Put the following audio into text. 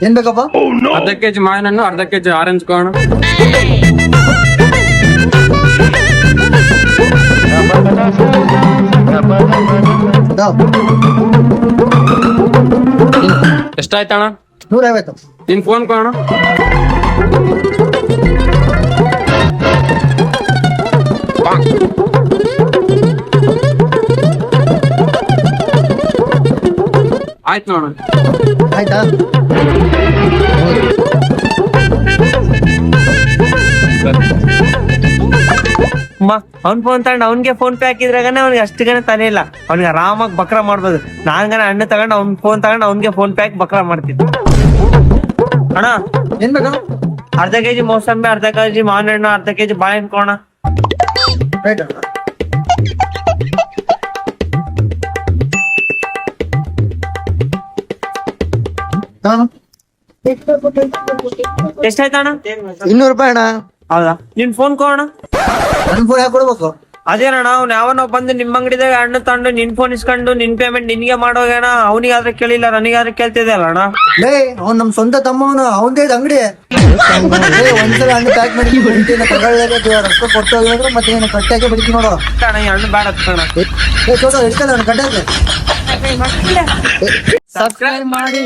ಏನ್ ಬೇಕಪ್ಪ? ಅರ್ಧ ಕೆಜಿ ಮಾವಿನ ಹಣ್ಣು, ಅರ್ಧ ಕೆಜಿ ಆರೆಂಜ್ ಕೋಣ. ಎಷ್ಟಾಯ್ತಣ್ಣ? 150. ನಿನ್ ಫೋನ್ ಕೋಣ. ಆಯ್ತು ನೋಡ. ಆಯ್ತಾ? ಅವ್ನ್ ಫೋನ್ ತಗೊಂಡು ಅವ್ನ್ಗೆ ಫೋನ್ ಪೇ ಹಾಕಿದ್ರಾಗನೆ ಅವ್ನಿಗೆ ಅಷ್ಟುಗನೆ ತಲೆ ಇಲ್ಲ. ಅವ್ನಿಗೆ ಆರಾಮಾಗಿ ಬಕ್ರ ಮಾಡ್ಬೋದು. ನಾನ್ಗನ ಹಣ್ಣು ತಗೊಂಡು ಅವ್ನ್ ಫೋನ್ ತಗೊಂಡು ಅವ್ನ್ಗೆ ಫೋನ್ ಪೇ ಹಾಕಿ ಬಕ್ರ ಮಾಡ್ತೀನಿ. ಅಣ್ಣ ಏನ್ ಬೇಕಣ್ಣ? ಅರ್ಧ ಕೆಜಿ ಮೋಸಂಬಿ, ಅರ್ಧ ಕೆಜಿ ಮಾವಿನ ಹಣ್ಣು, ಅರ್ಧ ಕೆಜಿ ಬಾಳೆಹಣ್ಣು ಕೋಣ. ರೈಟ್ ಅಣ್ಣ. ಎಷ್ಟಾಯ್ತಣ್ಣ? 200 ರೂಪಾಯಿ ಅಣ್ಣ. ಹೌದಾ? ನಿನ್ ಫೋನ್ ಕೋಣ. ನನ್ ಫೋನ್ ಯಾಕೆ ಕೊಡ್ಬೇಕು? ಅದೇನಣ್ಣ, ಅವ್ನು ಯಾವನೋ ಬಂದು ನಿಮ್ ಅಂಗಡಿದಾಗ ಹಣ್ಣು ತಗೊಂಡು ನಿನ್ ಫೋನ್ ಇಸ್ಕೊಂಡು ನಿನ್ ಪೇಮೆಂಟ್ ನಿನ್ಗೆ ಮಾಡೋಗೇನ. ಅವನಿಗಾದ್ರೆ ಕೇಳಿಲ್ಲ, ನನಗಾದ್ರೆ ಕೇಳ್ತಿದ್ದೆ ಅಲ್ಲ ಅಣ್ಣ. ಲೇ, ಅವ್ನ್ ನಮ್ ಸ್ವಂತ ತಮ್ಮವನು, ಅವಂದೇ ಅಂಗಡಿ. ಒಂದ್ಸಲ ಹಣ್ಣು ಪ್ಯಾಕ್ ಮಾಡಿ ರೊಕ್ಕ ಕೊಟ್ಟು ಹೋಗಿದ್ರೆ ಮತ್ತೆ ಏನು ಕಟ್ಟಾಕೆ ಬಿಡ್ತೀನಿ ನೋಡೋ. ಅಣ್ಣ ಈ ಹಣ್ಣು ಬೇಡ ಕಣ. ಚೋಟ ಇಡ್ತಾನೆ ಅವ್ನು ಕಟ್ಟಾಕೆ. ಸಬ್ಸ್ಕ್ರೈಬ್ ಮಾಡಿ.